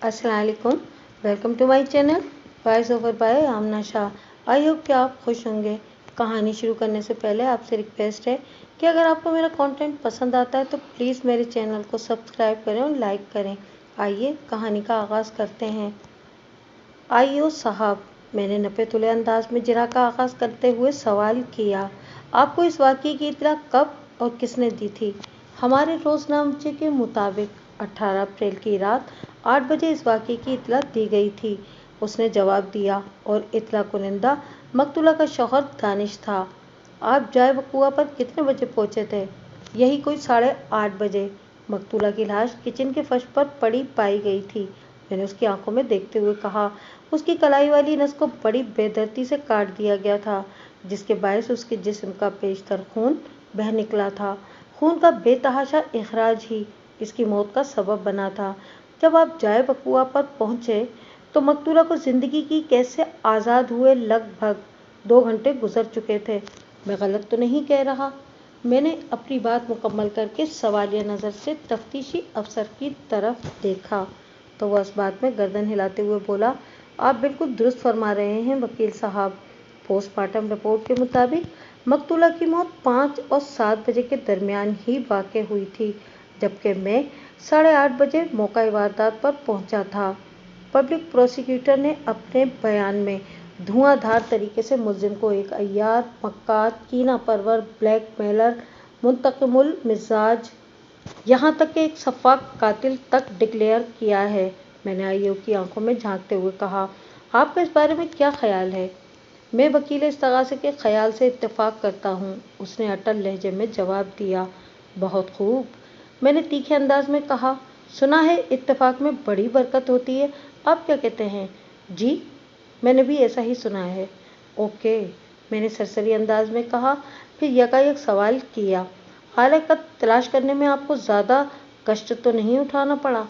अस्सलाम वालेकुम। Welcome to my channel voice over by Amna Shah. I hope कि आप खुश होंगे। कहानी शुरू करने से पहले आपसे रिक्वेस्ट है कि अगर आपको मेरा कंटेंट पसंद आता है तो प्लीज़ मेरे चैनल को सब्सक्राइब करें और लाइक करें। आइए कहानी का आगाज़ करते हैं। आइयो साहब, मैंने नपे-तुले अंदाज में जिरा का आगाज़ करते हुए सवाल किया, आपको इस वाक़ये की इत्तला कब और किसने दी थी? हमारे रोज़नामचे के मुताबिक 18 अप्रैल की रात 8 बजे इस वाक़ये की इत्तला दी गई थी, उसने जवाब दिया। और इत्तला कुनिंदा मकतूला का शौहर दानिश था। आप जाए वक़ुआ पर कितने बजे पहुँचे थे? यही कोई 8:30 बजे। मकतूला की लाश किचन के फर्श पर पड़ी पाई गई थी। मैंने उसकी आंखों में देखते हुए कहा, उसकी कलाई वाली नस को बड़ी बेदर्दी से काट दिया गया था, जिसके बायस उसके जिस्म का पेशतर खून बह निकला था। खून का बेतहाशा इखराज ही इसकी मौत का सबब बना था। जब आप जाए वक़ुआ पर पहुंचे तो मकतूला को जिंदगी की कैसे आज़ाद हुए लगभग 2 घंटे गुजर चुके थे। मैं गलत तो नहीं कह रहा? मैंने अपनी बात मुकम्मल करके सवालिया नज़र से तफ्तीशी अफसर की तरफ देखा तो वह इस बात में गर्दन हिलाते हुए बोला, आप बिल्कुल दुरुस्त फरमा रहे हैं वकील साहब। पोस्टमार्टम रिपोर्ट के मुताबिक मकतूला की मौत 5 और 7 बजे के दरमियान ही वाक़ई हुई थी, जबकि मैं 8:30 बजे मौका वारदात पर पहुंचा था। पब्लिक प्रोसिक्यूटर ने अपने बयान में धुआंधार तरीके से मुलजिम को एक अय्यार, मक्कार, कीना परवर, ब्लैकमेलर, मुंतकिमुल मिजाज, यहाँ तक कि एक सफाक कातिल तक डिक्लेयर किया है। मैंने आईओ की आंखों में झांकते हुए कहा, आपका इस बारे में क्या ख्याल है? मैं वकील इस्तगासे के ख्याल से इत्तेफाक करता हूँ, उसने अटल लहजे में जवाब दिया। बहुत खूब, मैंने तीखे अंदाज में कहा। सुना है इत्तेफाक में बड़ी बरकत होती है, आप क्या कहते हैं? जी, मैंने भी ऐसा ही सुना है। ओके, मैंने सरसरी अंदाज में कहा, फिर यकायक सवाल किया, आला का तलाश करने में आपको ज़्यादा कष्ट तो नहीं उठाना पड़ा?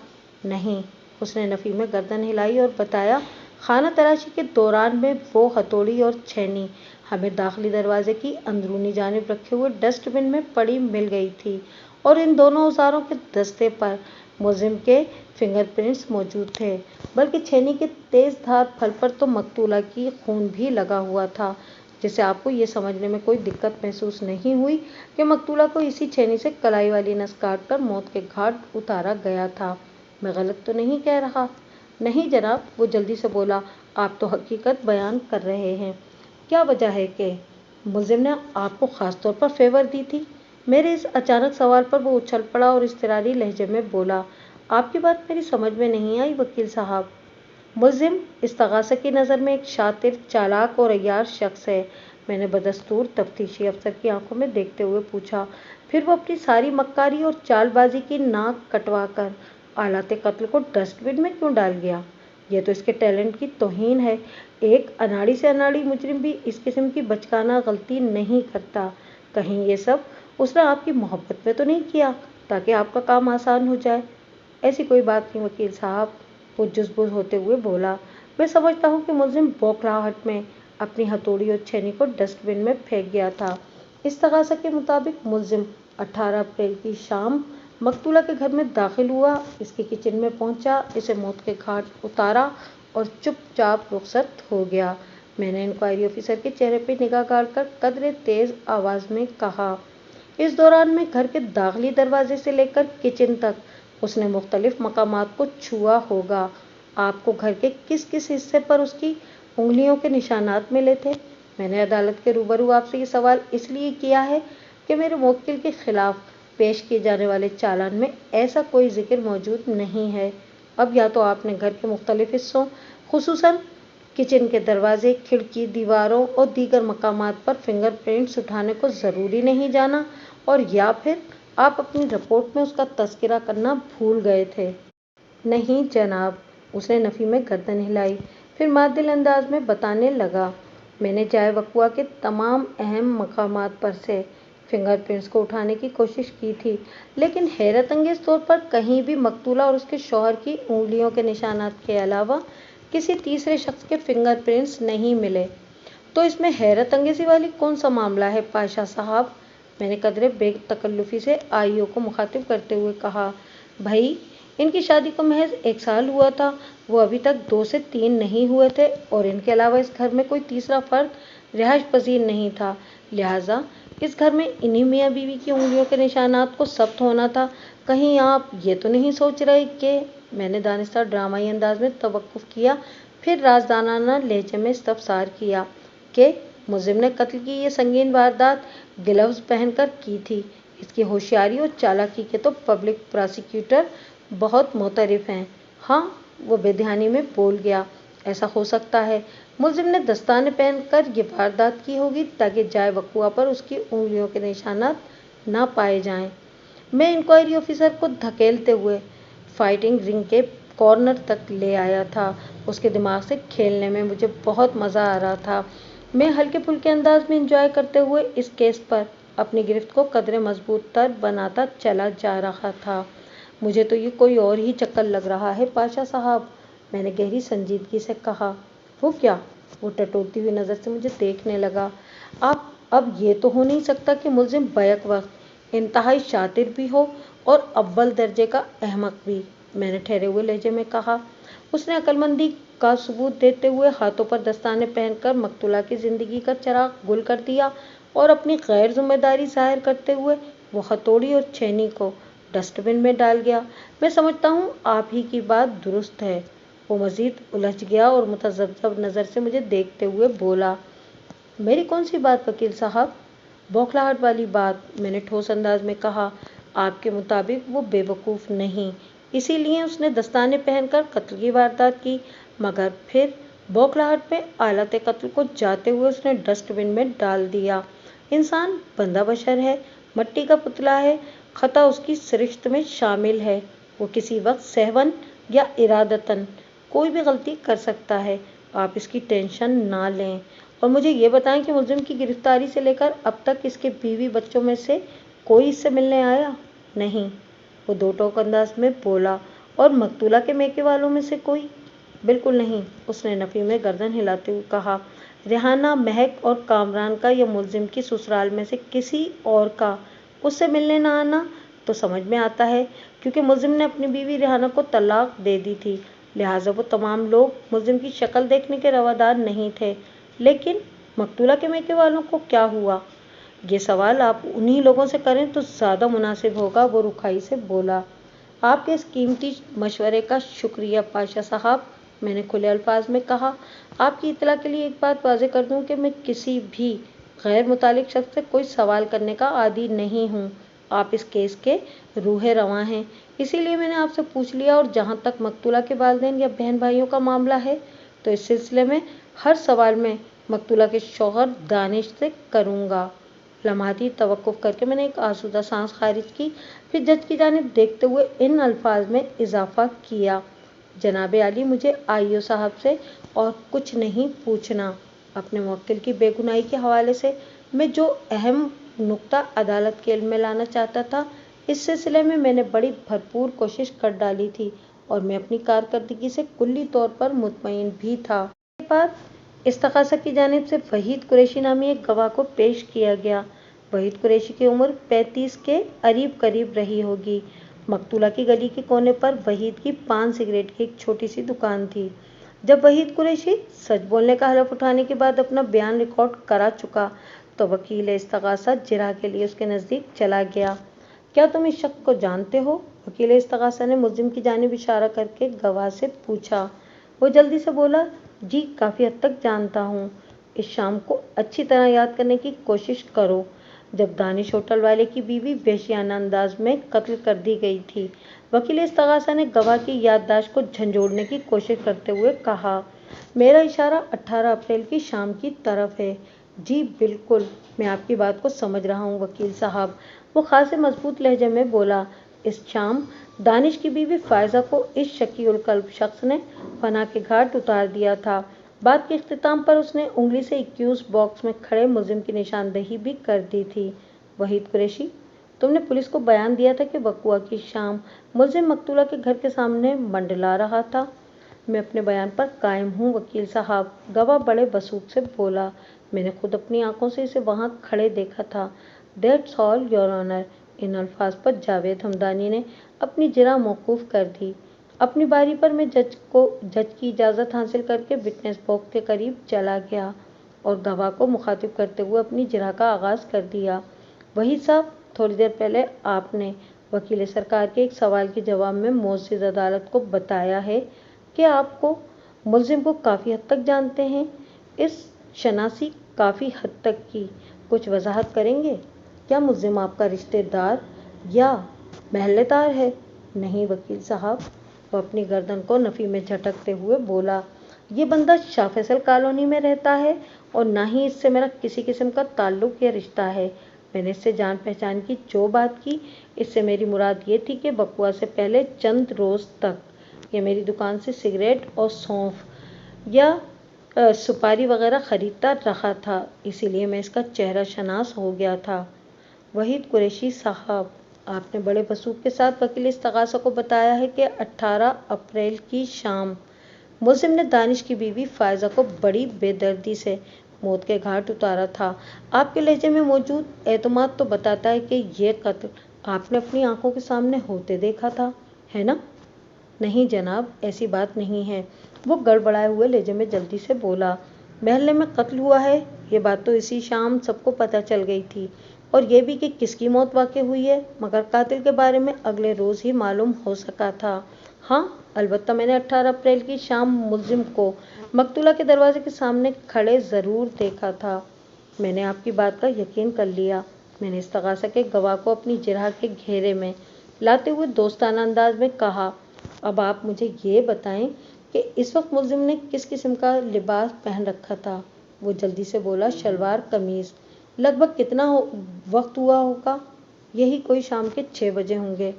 नहीं, उसने नफ़ी में गर्दन हिलाई और बताया, खाना तलाशी के दौरान में वो हथौड़ी और छेनी हमें दाखिली दरवाजे की अंदरूनी जानिब रखे हुए डस्टबिन में पड़ी मिल गई थी और इन दोनों औजारों के दस्ते पर मुलजिम के फिंगरप्रिंट्स मौजूद थे, बल्कि छेनी के तेज़ धार फल पर तो मकतूला की खून भी लगा हुआ था, जिससे आपको ये समझने में कोई दिक्कत महसूस नहीं हुई कि मकतूला को इसी छेनी से कलाई वाली नस काट कर मौत के घाट उतारा गया था। मैं गलत तो नहीं कह रहा? नहीं जनाब, वो जल्दी से बोला, आप तो हकीकत बयान कर रहे हैं। क्या वजह है कि मुलजिम ने आपको ख़ास तौर पर फेवर दी थी? मेरे इस अचानक सवाल पर वो उछल पड़ा और इज़्तिरारी लहजे में बोला, आपकी बात मेरी समझ में नहीं आई वकील साहब। मुलजिम इस्तगासा की नज़र में एक शातिर, चालाक और अय्यार शख्स है। मैंने बदस्तूर तफ्तीशी अफसर की आंखों में देखते हुए पूछा, फिर वो अपनी सारी मक्कारी और चालबाजी की नाक कटवा कर आलाते कत्ल को डस्टबिन में क्यों डाल गया? यह तो इसके टैलेंट की तौहीन है। एक अनाड़ी से अनाड़ी मुजरिम भी इस किस्म की बचकाना गलती नहीं करता। कहीं ये सब उसने आपकी मोहब्बत में तो नहीं किया ताकि आपका काम आसान हो जाए? ऐसी कोई बात नहीं वकील साहब, वो जुज़बुज़ होते हुए बोला। मैं समझता हूँ कि मुलजिम बौखलाहट में अपनी हथौड़ी और छेनी को डस्टबिन में फेंक गया था। इस्तगासा के मुताबिक मुलजिम 18 अप्रैल की शाम मकतूला के घर में दाखिल हुआ, इसके किचन में पहुंचा, इसे मौत के घाट उतारा और चुपचाप रुखसत हो गया। मैंने इंक्वायरी ऑफिसर के चेहरे पर निगाह गाड़कर कदरे तेज़ आवाज़ में कहा, इस दौरान में घर के दाखिली दरवाजे से लेकर किचन तक उसने मुख्तलिफ मकामात को छुआ होगा। आपको घर के किस किस हिस्से पर उसकी उंगलियों के निशानात मिले थे? मैंने अदालत के रूबरू आपसे ये सवाल इसलिए किया है कि मेरे मुवक्किल के खिलाफ पेश किए जाने वाले चालान में ऐसा कोई जिक्र मौजूद नहीं है। अब या तो आपने घर के मुख्तलिफ हिस्सों, खुसूसन किचन के दरवाजे, खिड़की, दीवारों और दीगर मकामात पर फिंगरप्रिंट्स उठाने को ज़रूरी नहीं जाना, और या फिर आप अपनी रिपोर्ट में उसका तज़किरा करना भूल गए थे। नहीं जनाब, उसने नफ़ी में गर्दन हिलाई, फिर मादिल अंदाज में बताने लगा, मैंने जाए वक़ुआ के तमाम अहम मकामात पर से फिंगरप्रिंट्स को उठाने की कोशिश की थी, लेकिन हैरत अंगेज़ तौर पर कहीं भी मकतूला और उसके शौहर की उंगलियों के निशानात के अलावा किसी तीसरे शख्स के फिंगरप्रिंट्स नहीं मिले। तो इसमें हैरत अंगेज़ी वाली कौन सा मामला है पाशा साहब? मैंने कदरे बेतकल्लुफ़ी से आईओ को मुखातिब करते हुए कहा, भाई इनकी शादी को महज 1 साल हुआ था। वो अभी तक 2 से 3 नहीं हुए थे और इनके अलावा इस घर में कोई तीसरा फर्द रिहाइश पजीर नहीं था। लिहाजा इस घर में इन्हीं मियाँ बीवी की उंगलियों के निशानात को सख्त होना था। कहीं आप ये तो नहीं सोच रहे कि मैंने दानिस्ता ड्रामाई अंदाज में तवक्कुफ किया, फिर राजदानाना लहजे में इस्तफसार किया कि मुलजिम ने कत्ल की ये संगीन वारदात ग्लव्स पहनकर की थी। इसकी होशियारी और चालाकी के तो पब्लिक प्रोसिक्यूटर बहुत मोतरफ हैं। हाँ, वो बेध्यानी में बोल गया। ऐसा हो सकता है मुलजिम ने दस्ताने पहनकर ये वारदात की होगी ताकि जाए वक़ुआ पर उसकी उंगलियों के निशानात ना पाए जाएं। मैं इंक्वायरी ऑफिसर को धकेलते हुए फाइटिंग रिंग के कॉर्नर तक ले आया था। उसके दिमाग से खेलने में मुझे बहुत मज़ा आ रहा था। मैं हल्के फुल्के अंदाज में एंजॉय करते हुए इस केस पर अपनी गिरफ्त को कदरे मजबूत तर बनाता चला जा रहा था। मुझे तो ये कोई और ही चक्कर लग रहा है पाशा साहब, मैंने गहरी संजीदगी से कहा। वो क्या? वो टटोलती हुई नज़र से मुझे देखने लगा। आप अब ये तो हो नहीं सकता कि मुलजिम बैक वक्त इंतहाई शातिर भी हो और अव्वल दर्जे का अहमक भी, मैंने ठहरे हुए लहजे में कहा। उसने अक्लमंदी का सबूत देते हुए हाथों पर दस्ताने पहनकर मकतूला की जिंदगी का चिराग गुल कर दिया और अपनी गैर जिम्मेदारी जाहिर करते हुए वो हथौड़ी और छेनी को डस्टबिन में डाल गया। मैं समझता हूँ आप ही की बात दुरुस्त है। वो मजीद उलझ गया और मुतज़ब्ज़ब नज़र से मुझे देखते हुए बोला। मेरी कौन सी बात वकील साहब? बौखलाहट वाली बात, मैंने ठोस अंदाज में कहा। आपके मुताबिक वो बेवकूफ़ नहीं, इसीलिए उसने दस्ताने पहनकर कत्ल की वारदात की, मगर फिर बौखलाहट में आलत कत्ल को जाते हुए उसने डस्टबिन में डाल दिया। इंसान बंदा बशर है, मट्टी का पुतला है, खता उसकी सरिश्त में शामिल है। वो किसी वक्त सहवन या इरादतन कोई भी गलती कर सकता है। आप इसकी टेंशन ना लें और मुझे ये बताएं कि मुलजिम की गिरफ्तारी से लेकर अब तक इसके बीवी बच्चों में से कोई इससे मिलने आया? नहीं, वो दो टोक अंदाज में बोला। और मकतूला के मेके वालों में से कोई? बिल्कुल नहीं, उसने नफी में गर्दन हिलाते हुए कहा। रेहाना, महक और कामरान का या मुलजिम की ससुराल में से किसी और का उससे मिलने ना आना तो समझ में आता है, क्योंकि मुलजिम ने अपनी बीवी रेहाना को तलाक दे दी थी। लिहाजा वो तमाम लोग मुलजिम की शक्ल देखने के रवादार नहीं थे। लेकिन मकतूला के मेके वालों को क्या हुआ? ये सवाल आप उन्हीं लोगों से करें तो ज़्यादा मुनासिब होगा, वो रुखाई से बोला। आपके इस कीमती मशवरे का शुक्रिया पाशा साहब, मैंने खुले अल्फाज में कहा। आपकी इत्तला के लिए एक बात वाज़ेह कर दूं कि मैं किसी भी गैर मुतालिक शख्स से कोई सवाल करने का आदी नहीं हूँ। आप इस केस के रूहे रवां हैं, इसीलिए मैंने आपसे पूछ लिया। और जहाँ तक मकतूला के वालिदैन या बहन भाइयों का मामला है तो इस सिलसिले में हर सवाल में मकतूला के शौहर दानिश से करूँगा। लम्हाती तवक्कुफ करके मैंने एक आसूदा सांस खारिज की, फिर जज की जानिब देखते हुए इन अल्फाज में इजाफा किया। जनाब आली, मुझे आईओ साहब से और कुछ नहीं पूछना। अपने मुवक्किल की बेगुनाही के हवाले से मैं जो अहम नुक्ता अदालत के इल्म में लाना चाहता था, इस सिलसिले में मैंने बड़ी भरपूर कोशिश कर डाली थी और मैं अपनी कारकर्दगी से कुल्ली तौर पर मुतमईन भी था। इसके बाद इस्तग़ासा की जानिब से वहीद कुरैशी नामी एक गवाह को पेश किया गया। वहीद कुरैशी की उम्र 35 के करीब करीब रही होगी। मकतूला की गली के कोने पर वहीद की पान सिगरेट की एक छोटी सी दुकान थी। जब वहीद कुरैशी सच बोलने का हलफ उठाने के बाद अपना बयान रिकॉर्ड करा चुका तो वकील इस्तग़ासा जिरा के लिए उसके नज़दीक चला गया। क्या तुम इस शख्स को जानते हो? वकील इस्तग़ासा ने मुलजिम की जानिब इशारा करके गवाह से पूछा। वो जल्दी से बोला, जी काफ़ी हद तक जानता हूँ। इस शाम को अच्छी तरह याद करने की कोशिश करो जब दानिश होटल वाले की बीवी वहशियाना अंदाज में कत्ल कर दी गई थी। वकील इस्तग़ासा ने गवाह की याददाश्त को झंझोड़ने की कोशिश करते हुए कहा। मेरा इशारा 18 अप्रैल की शाम की तरफ है। जी बिल्कुल, मैं आपकी बात को समझ रहा हूँ वकील साहब, वो खासे मजबूत लहजे में बोला। इस शाम दानिश की बीवी फायजा को इस शकीउल कल्ब शख्स ने फना के घाट उतार दिया था। बात के इख्तिताम पर उसने उंगली से 21 बॉक्स में खड़े मुलजिम की निशानदही भी कर दी थी। वहीद कुरैशी, तुमने पुलिस को बयान दिया था कि वक़ुआ की शाम मुलजिम मकतूला के घर के सामने मंडला रहा था। मैं अपने बयान पर कायम हूँ वकील साहब, गवाह बड़े वसूख से बोला। मैंने खुद अपनी आंखों से इसे वहाँ खड़े देखा था। That's all your honour. ان الفاظ پر جاوید ہمدانی نے اپنی جرح موقوف کر دی۔ اپنی باری پر میں جج کی اجازت حاصل کر کے وٹنس باکس کے قریب چلا گیا اور گواہ کو مخاطب کرتے ہوئے اپنی جرح کا آغاز کر دیا۔ وحید صاحب، تھوڑی دیر پہلے آپ نے وکیل سرکار کے ایک سوال کے جواب میں معزز عدالت کو بتایا ہے کہ آپ کو ملزم کو کافی حد تک جانتے ہیں۔ اس شناسی کافی حد تک کی کچھ وضاحت کریں گے؟ کیا ملزم آپ کا رشتہ دار یا محلے دار ہے؟ نہیں وکیل صاحب، وہ اپنی گردن کو نفی میں جھٹکتے ہوئے بولا، یہ بندہ شاہ فیصل کالونی میں رہتا ہے اور نہ ہی اس سے میرا کسی قسم کا تعلق یا رشتہ ہے۔ میں نے اس سے جان پہچان کی جو بات کی، اس سے میری مراد یہ تھی کہ بقوا سے پہلے چند روز تک یہ میری دکان سے سگریٹ اور سونف یا سپاری وغیرہ خریدتا رہا تھا، اسی لیے میں اس کا چہرہ شناس ہو گیا تھا۔ وحید قریشی صاحب، آپ نے بڑے وثوق کے ساتھ وکیل استغاثہ کو بتایا ہے کہ 18 اپریل کی شام ملزم نے دانش کی بیوی فائزہ کو بڑی بے دردی سے موت کے گھاٹ اتارا تھا۔ آپ کے لہجے میں موجود اعتماد تو بتاتا ہے کہ یہ قتل آپ نے اپنی آنکھوں کے سامنے ہوتے دیکھا تھا، ہے نا؟ نہیں جناب، ایسی بات نہیں ہے، وہ گڑبڑائے ہوئے لہجے میں جلدی سے بولا۔ محلے میں قتل ہوا ہے، یہ بات تو اسی شام سب کو پتہ چل گئی تھی، اور یہ بھی کہ کس کی موت واقع ہوئی ہے، مگر قاتل کے بارے میں اگلے روز ہی معلوم ہو سکا تھا۔ ہاں، البتہ میں نے 18 اپریل کی شام ملزم کو مقتولہ کے دروازے کے سامنے کھڑے ضرور دیکھا تھا۔ میں نے آپ کی بات کا یقین کر لیا، میں نے استغاثہ کے گواہ کو اپنی جرح کے گھیرے میں لاتے ہوئے دوستانہ انداز میں کہا۔ اب آپ مجھے یہ بتائیں کہ اس وقت ملزم نے کس قسم کا لباس پہن رکھا تھا؟ وہ جلدی سے بولا، شلوار قمیض۔ لگ بھگ کتنا وقت ہوا ہوگا؟ یہی کوئی شام کے 6 بجے ہوں گے۔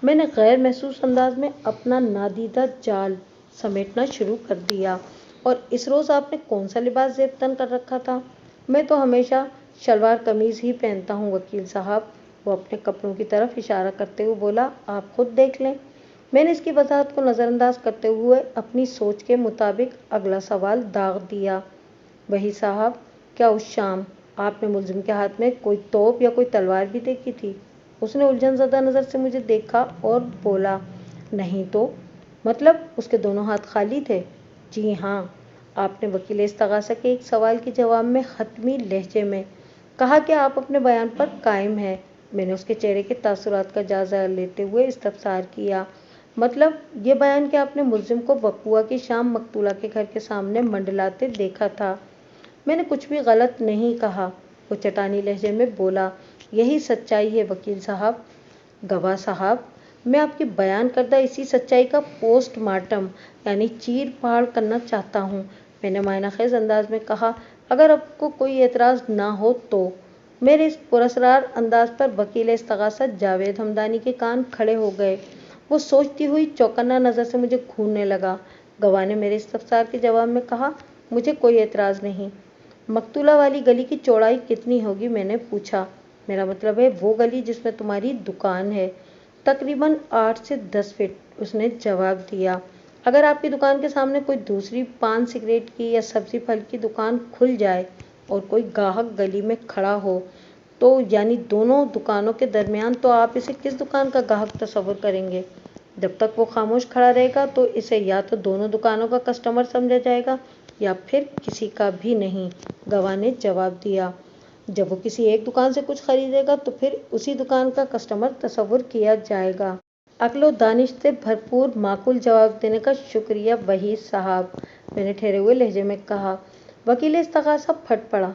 میں نے غیر محسوس انداز میں اپنا نادیدہ جال سمیٹنا شروع کر دیا۔ اور اس روز آپ نے کون سا لباس زیب تن کر رکھا تھا؟ میں تو ہمیشہ شلوار قمیض ہی پہنتا ہوں وکیل صاحب، وہ اپنے کپڑوں کی طرف اشارہ کرتے ہوئے بولا، آپ خود دیکھ لیں۔ میں نے اس کی وضاحت کو نظر انداز کرتے ہوئے اپنی سوچ کے مطابق اگلا سوال داغ دیا۔ وحید صاحب، کیا اس شام آپ نے ملزم کے ہاتھ میں کوئی توپ یا کوئی تلوار بھی دیکھی تھی؟ اس نے الجھن زدہ نظر سے مجھے دیکھا اور بولا، نہیں تو؟ مطلب اس کے دونوں ہاتھ خالی تھے؟ جی ہاں، آپ نے وکیل استغاثہ کے ایک سوال کے جواب میں حتمی لہجے میں کہا کہ آپ اپنے بیان پر قائم ہیں۔ میں نے اس کے چہرے کے تاثرات کا جائزہ لیتے ہوئے استفسار کیا، مطلب یہ بیان کہ آپ نے ملزم کو بقوا کی شام مقتولہ کے گھر کے سامنے منڈلاتے دیکھا تھا؟ میں نے کچھ بھی غلط نہیں کہا، وہ چٹانی لہجے میں بولا، یہی سچائی ہے وکیل صاحب۔ گواہ صاحب، میں آپ کی بیان کردہ اسی سچائی کا پوسٹ مارٹم یعنی چیر پھاڑ کرنا چاہتا ہوں، میں نے معنی خیز انداز میں کہا، اگر آپ کو کوئی اعتراض نہ ہو تو۔ میرے اس پراسرار انداز پر وکیل استغاثہ جاوید ہمدانی کے کان کھڑے ہو گئے۔ وہ سوچتی ہوئی چوکنا نظر سے مجھے گھورنے لگا۔ گواہ نے میرے استفسار کے جواب میں کہا، مجھے کوئی اعتراض نہیں۔ مقتولہ والی گلی کی چوڑائی کتنی ہوگی؟ میں نے پوچھا۔ میرا مطلب ہے وہ گلی جس میں تمہاری دکان ہے۔ تقریباً 8 سے 10 فٹ، اس نے جواب دیا۔ اگر آپ کی دکان کے سامنے کوئی دوسری پان سگریٹ کی یا سبزی پھل کی دکان کھل جائے اور کوئی گاہک گلی میں کھڑا ہو تو یعنی دونوں دکانوں کے درمیان، تو آپ اسے کس دکان کا گاہک تصور کریں گے؟ جب تک وہ خاموش کھڑا رہے گا تو اسے یا تو دونوں دکانوں کا کسٹمر سمجھا جائے گا یا پھر کسی کا بھی نہیں، گواہ نے جواب دیا۔ جب وہ کسی ایک دکان سے کچھ خریدے گا تو پھر اسی دکان کا کسٹمر تصور کیا جائے گا۔ عقل و دانش سے بھرپور معقول جواب دینے کا شکریہ وحید صاحب، میں نے ٹھہرے ہوئے لہجے میں کہا۔ وکیل استغاثہ پھٹ پڑا،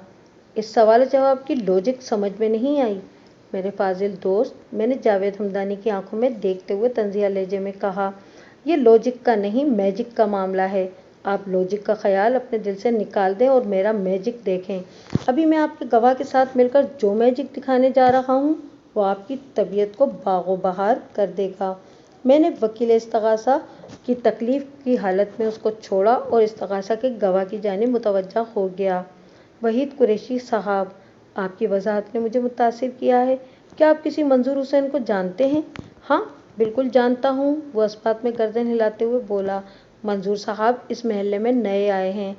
اس سوال جواب کی لاجک سمجھ میں نہیں آئی۔ میرے فاضل دوست، میں نے جاوید ہمدانی کی آنکھوں میں دیکھتے ہوئے طنزیہ لہجے میں کہا، یہ لاجک کا نہیں میجک کا معاملہ ہے۔ آپ لاجک کا خیال اپنے دل سے نکال دیں اور میرا میجک دیکھیں۔ ابھی میں آپ کے گواہ کے ساتھ مل کر جو میجک دکھانے جا رہا ہوں وہ آپ کی طبیعت کو باغ و بہار کر دے گا۔ میں نے وکیل استغاثہ کی تکلیف کی حالت میں اس کو چھوڑا اور استغاثہ کے گواہ کی جانب متوجہ ہو گیا۔ وحید قریشی صاحب، آپ کی وضاحت نے مجھے متاثر کیا ہے۔ کیا آپ کسی منظور حسین کو جانتے ہیں؟ ہاں، بالکل جانتا ہوں، وہ اسپات میں گردن ہلاتے ہوئے بولا۔ منظور صاحب اس محلے میں نئے آئے ہیں،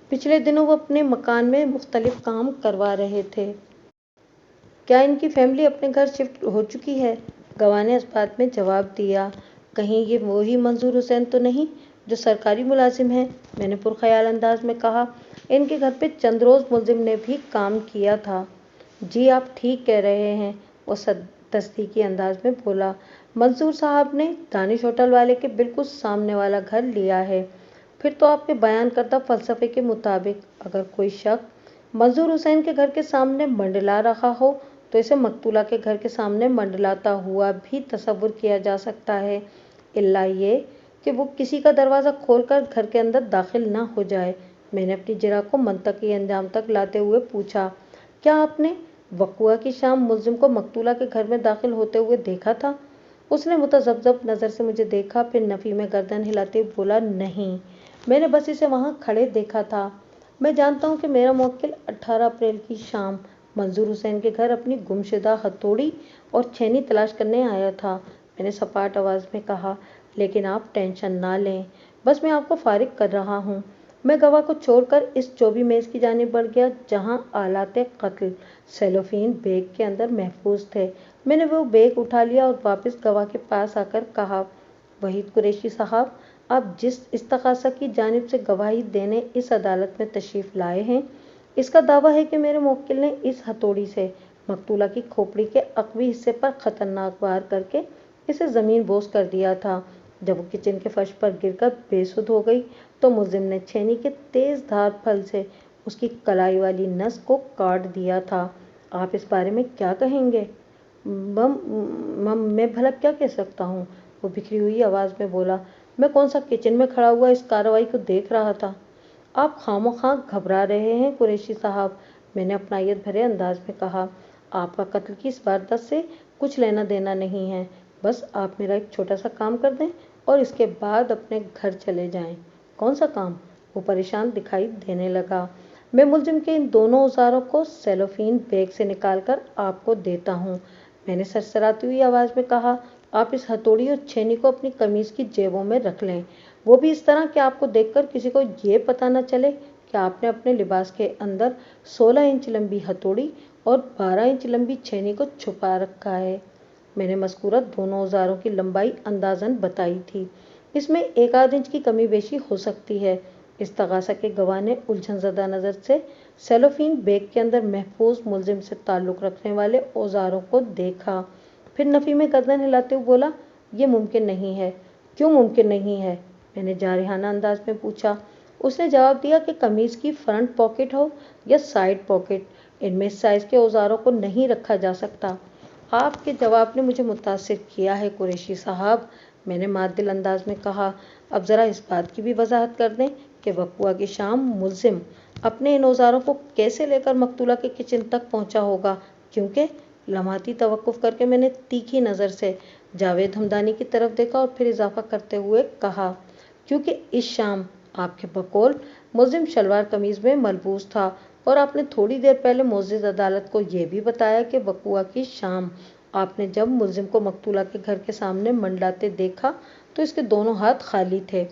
پچھلے دنوں وہ اپنے مکان میں مختلف کام کروا رہے تھے۔ क्या इनकी फैमिली अपने घर शिफ्ट हो चुकी है? गवाह ने इस बात में जवाब दिया, कहीं ये वही मंजूर हुसैन तो नहीं जो सरकारी मुलाजिम है? मैंने पुरख्याल अंदाज में कहा, इनके घर पे चंद रोज मुलजिम ने भी काम किया था। जी आप ठीक कह रहे हैं, वो तस्दीकी अंदाज में बोला। मंसूर साहब ने दानिश होटल वाले के बिल्कुल सामने वाला घर लिया है। फिर तो आपके बयान करदा फलसफे के मुताबिक अगर कोई शख्स मंजूर हुसैन के घर के सामने मंडला रहा हो तो इसे मकतूला के घर के सामने मंडलाता हुआ भी तसव्वुर किया जा सकता है, इल्ला ये कि वो किसी का दरवाज़ा खोलकर घर के अंदर दाखिल ना हो जाए। मैंने अपनी जिरा को मंतकी अंजाम तक लाते हुए पूछा, क्या आपने वक़ुआ की शाम मुलजिम को मकतूला के घर में दाखिल होते हुए देखा था? उसने मुतज़ब्ज़ब नज़र से मुझे देखा, फिर नफ़ी में गर्दन हिलाते हुए बोला, नहीं, मैंने बस इसे वहाँ खड़े देखा था। मैं जानता हूँ कि मेरा मुवक्किल 18 अप्रैल की शाम मंजूर हुसैन के घर अपनी गुमशुदा हथौड़ी और छेनी तलाश करने आया था। मैंने सपाट आवाज़ में कहा, लेकिन आप टेंशन ना लें, बस मैं आपको फारिग कर रहा हूँ। मैं गवाह को छोड़कर इस चौबी मेज़ की जानिब बढ़ गया जहाँ आलाते कत्ल सेलोफीन बैग के अंदर महफूज थे। मैंने वो बैग उठा लिया और वापस गवाह के पास आकर कहा, वहीद कुरैशी साहब, आप जिस इस्तग़ासा की जानिब से गवाही देने इस अदालत में तशरीफ़ लाए हैं, इसका दावा है कि मेरे मुवक्किल ने इस हथौड़ी से मकतूला की खोपड़ी के अक़वी हिस्से पर ख़तरनाक वार करके इसे ज़मीन बोस कर दिया था। जब वो किचन के फर्श पर गिरकर बेसुध हो गई तो मुलजिम ने छेनी के तेज़ धार फल से उसकी कलाई वाली नस को काट दिया था। आप इस बारे में क्या कहेंगे? मैं भला क्या कह सकता हूँ? वो बिखरी हुई आवाज़ में बोला, मैं कौन सा किचन में खड़ा हुआ इस कार्रवाई को देख रहा था? आप खामोखा घबरा रहे हैं कुरैशी साहब, मैंने अपनायत भरे अंदाज में कहा। आपका कत्ल की इस वारदात से कुछ लेना देना नहीं है, बस आप मेरा एक छोटा सा काम कर दें और इसके बाद अपने घर चले जाएं। कौन सा काम? वो परेशान दिखाई देने लगा। मैं मुलजिम के इन दोनों औजारों को सेलोफीन बैग से निकालकर आपको देता हूँ, मैंने सरसराती हुई आवाज़ में कहा। आप इस हथौड़ी और छेनी को अपनी कमीज़ की जेबों में रख लें, वो भी इस तरह कि आपको देखकर किसी को ये पता न चले कि आपने अपने लिबास के अंदर 16 इंच लंबी हथौड़ी और 12 इंच लंबी छेनी को छुपा रखा है। मैंने मज़कूरा दोनों औजारों की लंबाई अंदाज़न बताई थी। इसमें 1 आध इंच की कमी बेशी हो सकती है। इस्तग़ासा के गवाह ने उलझनज़दा नज़र से सेलोफीन बैग के अंदर महफूज मुलजिम से ताल्लुक़ रखने वाले औजारों को देखा, फिर नफ़ी में गर्दन हिलाते हुए बोला, ये मुमकिन नहीं है। क्यों मुमकिन नहीं है? मैंने जारिहाना अंदाज में पूछा। उसने जवाब दिया कि कमीज़ की फ्रंट पॉकेट हो या साइड पॉकेट, इनमें इस साइज़ के औजारों को नहीं रखा जा सकता। आपके जवाब ने मुझे मुतासिर किया है कुरैशी साहब, मैंने मादिल अंदाज में कहा। अब ज़रा इस बात की भी वजाहत कर दें कि वक़ुआ की शाम मुलजिम अपने इन औजारों को कैसे लेकर मकतूला के किचन तक पहुंचा होगा, क्योंकि लम्हाती तवक्कुफ़ करके मैंने तीखी नज़र से जावेद हमदानी की तरफ देखा और फिर इजाफा करते हुए कहा, क्योंकि इस शाम आपके बकौल मुलजिम शलवार कमीज़ में मलबूस था और आपने थोड़ी देर पहले मोअज़्ज़िज़ अदालत को यह भी बताया कि वक़ुआ की शाम आपने जब मुलजिम को मकतूला के घर के सामने मंडलाते देखा तो इसके दोनों हाथ खाली थे।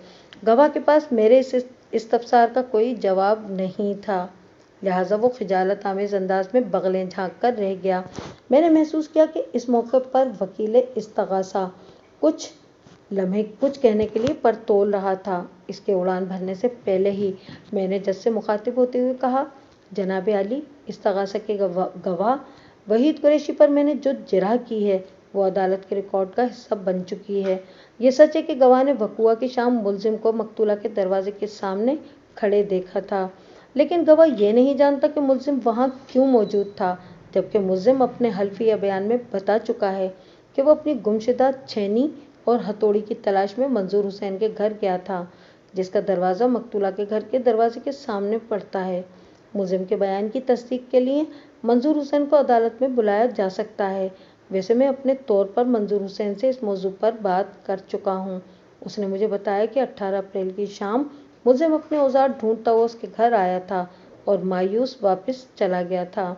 गवाह के पास मेरे इस इस्तफसार का कोई जवाब नहीं था, लिहाजा वो खिजालत आमेज़ अंदाज में बगलें झाँक कर रह गया। मैंने महसूस किया कि इस मौके पर वकील इस्तग़ासा कुछ लम्हे कुछ कहने के लिए पर तोल रहा था। इसके उड़ान भरने से पहले ही मैंने जज से मुखातिब होते हुए कहा, जनाब आली, इस्तग़ासा के गवाह वहीद कुरैशी पर मैंने जो जिरह की है वो अदालत के रिकॉर्ड का हिस्सा बन चुकी है। ये सच है कि गवाह ने वक़ुआ की शाम मुलजिम को मकतूला के दरवाजे के सामने खड़े देखा था, लेकिन गवाह ये नहीं जानता कि मुलजिम वहाँ क्यों मौजूद था, जबकि मुलजिम अपने हल्फिया बयान में बता चुका है कि वो अपनी गुमशुदा छेनी और हथौड़ी की तलाश में मंजूर हुसैन के घर गया था, जिसका दरवाज़ा मकतूला के घर के दरवाजे के सामने पड़ता है। मुलजिम के बयान की तस्दीक के लिए मंजूर हुसैन को अदालत में बुलाया जा सकता है। वैसे मैं अपने तौर पर मंजूर हुसैन से इस मौजू पर बात कर चुका हूँ। उसने मुझे बताया कि 18 अप्रैल की शाम मुलजिम अपने औजार ढूंढता हुआ उसके घर आया था और मायूस वापस चला गया था।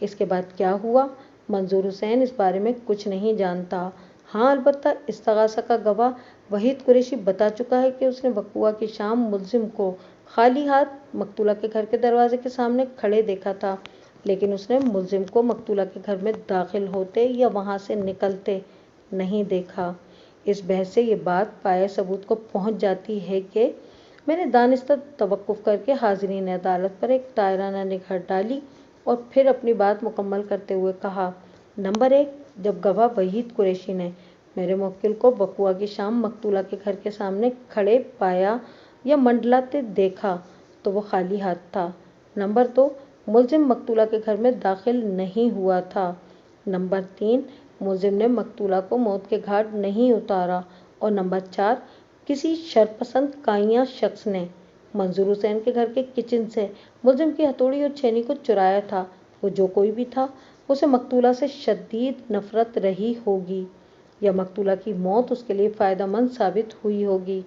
इसके बाद क्या हुआ, मंजूर हुसैन इस बारे में कुछ नहीं जानता। हाँ, अलबत्ता इस्तग़ासा का गवाह वहीद कुरैशी बता चुका है कि उसने वक़ुआ की शाम मुलजिम को खाली हाथ मकतूला के घर के दरवाजे के सामने खड़े देखा था। لیکن اس نے ملزم کو مقتولہ کے گھر میں داخل ہوتے یا وہاں سے نکلتے نہیں دیکھا۔ اس بحث سے یہ بات پائے ثبوت کو پہنچ جاتی ہے کہ میں نے دانستہ توقف کر کے حاضرین عدالت پر ایک طائرانہ نگاہ ڈالی اور پھر اپنی بات مکمل کرتے ہوئے کہا: نمبر 1، جب گواہ وحید قریشی نے میرے موکل کو وقوع کی شام مقتولہ کے گھر کے سامنے کھڑے پایا یا منڈلاتے دیکھا تو وہ خالی ہاتھ تھا۔ نمبر 2، ملزم مقتولہ کے گھر میں داخل نہیں ہوا تھا۔ نمبر 3، ملزم نے مقتولہ کو موت کے گھاٹ نہیں اتارا۔ اور نمبر 4، کسی شرپسند کائنہ شخص نے منظور حسین کے گھر کے کچن سے ملزم کی ہتھوڑی اور چھینی کو چرایا تھا۔ وہ جو کوئی بھی تھا، اسے مقتولہ سے شدید نفرت رہی ہوگی یا مقتولہ کی موت اس کے لیے فائدہ مند ثابت ہوئی ہوگی۔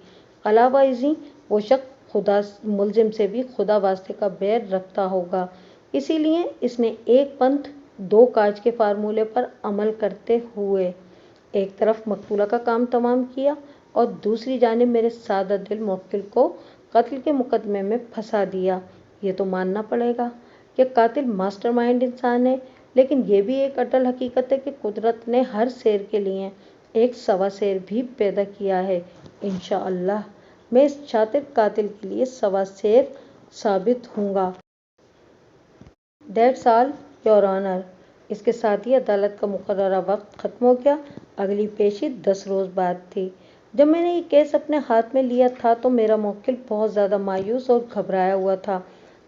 علاوہ ازیں وہ شخص ملزم سے بھی خدا واسطے کا بیر رکھتا ہوگا۔ اسی لیے اس نے ایک پنتھ دو کاج کے فارمولے پر عمل کرتے ہوئے ایک طرف مقتولہ کا کام تمام کیا اور دوسری جانب میرے سادہ دل موکل کو قتل کے مقدمے میں پھنسا دیا۔ یہ تو ماننا پڑے گا کہ قاتل ماسٹر مائنڈ انسان ہے، لیکن یہ بھی ایک اٹل حقیقت ہے کہ قدرت نے ہر شیر کے لیے ایک سوا شیر بھی پیدا کیا ہے۔ انشاءاللہ میں اس شاطر قاتل کے لیے سوا شیر ثابت ہوں گا۔ That's all your honour. اس کے ساتھ ہی عدالت کا مقررہ وقت ختم ہو گیا۔ اگلی پیشی 10 روز بعد تھی۔ جب میں نے یہ کیس اپنے ہاتھ میں لیا تھا تو میرا موکل بہت زیادہ مایوس اور گھبرایا ہوا تھا،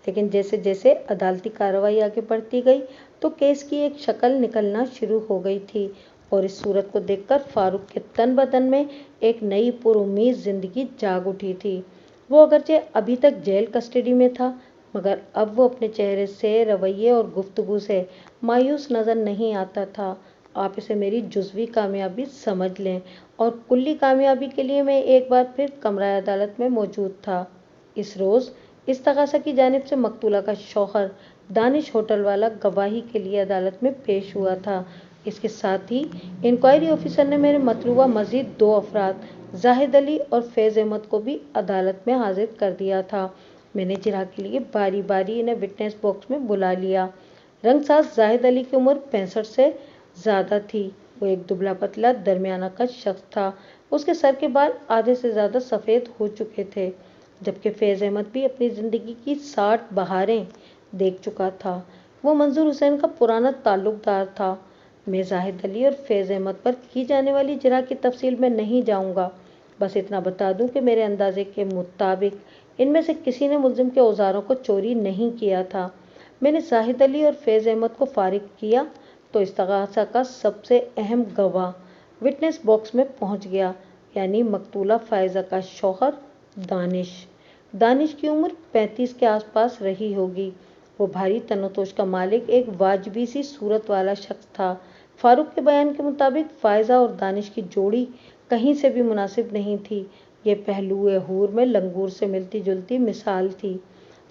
لیکن جیسے جیسے عدالتی کارروائی آگے بڑھتی گئی تو کیس کی ایک شکل نکلنا شروع ہو گئی تھی، اور اس صورت کو دیکھ کر فاروق کے تن بدن میں ایک نئی پر امید زندگی جاگ اٹھی تھی۔ وہ اگرچہ ابھی تک جیل کسٹڈی میں تھا، مگر اب وہ اپنے چہرے سے، رویے اور گفتگو سے مایوس نظر نہیں آتا تھا۔ آپ اسے میری جزوی کامیابی سمجھ لیں، اور کلی کامیابی کے لیے میں ایک بار پھر کمرہ عدالت میں موجود تھا۔ اس روز استغاثہ کی جانب سے مقتولہ کا شوہر دانش ہوٹل والا گواہی کے لیے عدالت میں پیش ہوا تھا۔ اس کے ساتھ ہی انکوائری آفیسر نے میرے مطلوبہ مزید 2 افراد زاہد علی اور فیض احمد کو بھی عدالت میں حاضر کر دیا تھا۔ میں نے اجراء کے لیے باری باری انہیں وٹنس باکس میں بلا لیا۔ رنگساز زاہد علی کی عمر 65 سے زیادہ تھی۔ وہ ایک دبلا پتلا درمیانہ قد شخص تھا۔ اس کے سر کے بال آدھے سے زیادہ سفید ہو چکے تھے، جبکہ فیض احمد بھی اپنی زندگی کی 60 بہاریں دیکھ چکا تھا۔ وہ منظور حسین کا پرانا تعلق دار تھا۔ میں زاہد علی اور فیض احمد پر کی جانے والی اجراء کی تفصیل میں نہیں جاؤں گا، بس اتنا بتا دوں کہ میرے اندازے کے مطابق ان میں سے کسی نے ملزم کے اوزاروں کو چوری نہیں کیا تھا۔ میں نے زاہد علی اور فیض احمد کو فارغ کیا تو استغاثہ کا سب سے اہم گواہ وٹنس باکس میں پہنچ گیا، یعنی مقتولہ فائزہ کا شوہر دانش۔ دانش کی عمر 35 کے آس پاس رہی ہوگی۔ وہ بھاری تن و توش کا مالک، ایک واجبی سی صورت والا شخص تھا۔ فاروق کے بیان کے مطابق فائزہ اور دانش کی جوڑی کہیں سے بھی مناسب نہیں تھی۔ یہ پہلوئے حور میں لنگور سے ملتی جلتی مثال تھی۔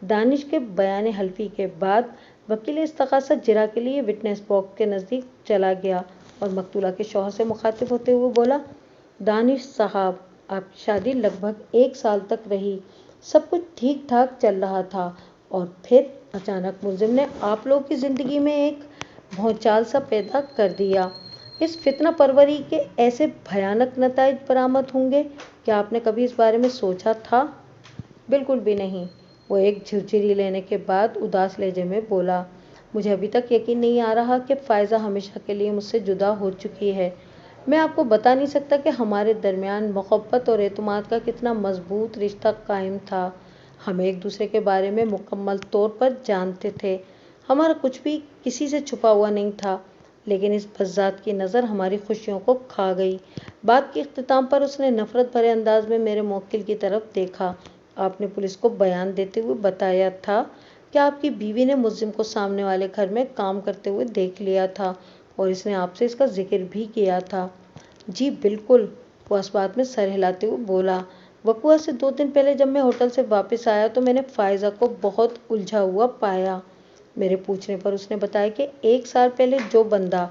دانش کے بیان حلفی کے بعد وکیل استغاثہ اجراء کے لیے وٹنس باکس کے نزدیک چلا گیا اور مقتولہ کے شوہر سے مخاطب ہوتے ہوئے بولا: دانش صاحب، آپ کی شادی لگ بھگ 1 سال تک رہی، سب کچھ ٹھیک ٹھاک چل رہا تھا، اور پھر اچانک ملزم نے آپ لوگوں کی زندگی میں ایک بھونچال سا پیدا کر دیا۔ اس فتنہ پروری کے ایسے بھیانک نتائج برآمد ہوں گے کہ آپ نے کبھی اس بارے میں سوچا تھا؟ بالکل بھی نہیں، وہ ایک جھرجھری لینے کے بعد اداس لہجے میں بولا۔ مجھے ابھی تک یقین نہیں آ رہا کہ فائزہ ہمیشہ کے لیے مجھ سے جدا ہو چکی ہے۔ میں آپ کو بتا نہیں سکتا کہ ہمارے درمیان محبت اور اعتماد کا کتنا مضبوط رشتہ قائم تھا۔ ہم ایک دوسرے کے بارے میں مکمل طور پر جانتے تھے۔ ہمارا کچھ بھی کسی سے چھپا ہوا نہیں تھا، لیکن اس بذات کی نظر ہماری خوشیوں کو کھا گئی۔ بات کے اختتام پر اس نے نفرت بھرے انداز میں میرے موکل کی طرف دیکھا۔ آپ نے پولیس کو بیان دیتے ہوئے بتایا تھا کہ آپ کی بیوی نے ملزم کو سامنے والے گھر میں کام کرتے ہوئے دیکھ لیا تھا، اور اس نے آپ سے اس کا ذکر بھی کیا تھا۔ جی بالکل، وہ اس بات میں سر ہلاتے ہوئے بولا۔ وقوع سے 2 دن پہلے جب میں ہوٹل سے واپس آیا تو میں نے فائزہ کو بہت الجھا ہوا پایا۔ میرے پوچھنے پر اس نے بتایا کہ 1 سال پہلے جو بندہ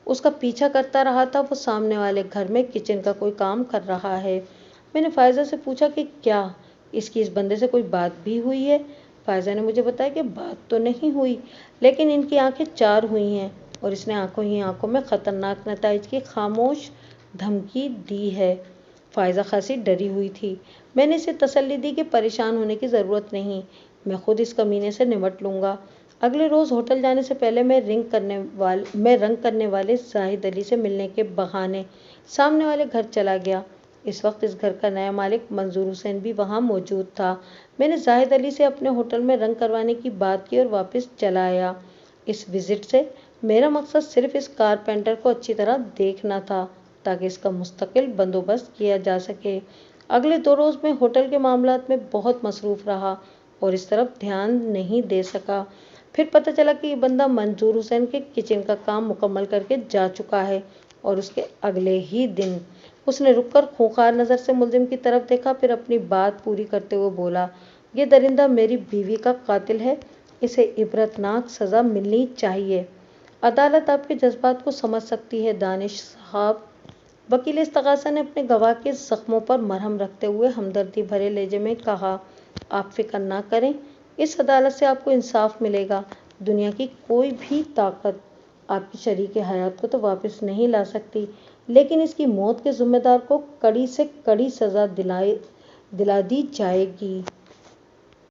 اس کا پیچھا کرتا رہا تھا وہ سامنے والے گھر میں کچن کا کوئی کام کر رہا ہے۔ میں نے فائزہ سے پوچھا کہ کیا اس کی اس بندے سے کوئی بات بھی ہوئی ہے؟ فائزہ نے مجھے بتایا کہ بات تو نہیں ہوئی، لیکن ان کی آنکھیں چار ہوئی ہیں اور اس نے آنکھوں ہی آنکھوں میں خطرناک نتائج کی خاموش دھمکی دی ہے۔ فائزہ خاصی ڈری ہوئی تھی۔ میں نے اسے تسلی دی کہ پریشان ہونے کی ضرورت نہیں، میں خود اس کمینے سے نمٹ لوں گا۔ اگلے روز ہوٹل جانے سے پہلے میں رنگ کرنے والے زاہد علی سے ملنے کے بہانے سامنے والے گھر چلا گیا۔ اس وقت اس گھر کا نیا مالک منظور حسین بھی وہاں موجود تھا۔ میں نے زاہد علی سے اپنے ہوٹل میں رنگ کروانے کی بات کی اور واپس چلا آیا۔ اس وزٹ سے میرا مقصد صرف اس کارپینٹر کو اچھی طرح دیکھنا تھا تاکہ اس کا مستقل بندوبست کیا جا سکے۔ اگلے 2 روز میں ہوٹل کے معاملات میں بہت مصروف رہا اور اس طرف دھیان نہیں دے سکا۔ پھر پتہ چلا کہ یہ بندہ منظور حسین کے کچن کا کام مکمل کر کے جا چکا ہے اور اس کے اگلے ہی دن اس نے رک کر خونخوار نظر سے ملزم کی طرف دیکھا، پھر اپنی بات پوری کرتے ہوئے بولا، یہ درندہ میری بیوی کا قاتل ہے، اسے عبرتناک سزا ملنی چاہیے۔ عدالت آپ کے جذبات کو سمجھ سکتی ہے دانش صاحب۔ وکیل استغاثہ نے اپنے گواہ کے زخموں پر مرہم رکھتے ہوئے ہمدردی بھرے لہجے میں کہا، آپ فکر نہ کریں، اس عدالت سے آپ کو انصاف ملے گا۔ دنیا کی کوئی بھی طاقت آپ کی شریک حیات کو تو واپس نہیں لا سکتی، لیکن اس کی موت کے ذمہ دار کو کڑی سے کڑی سزا دلا دی جائے گی۔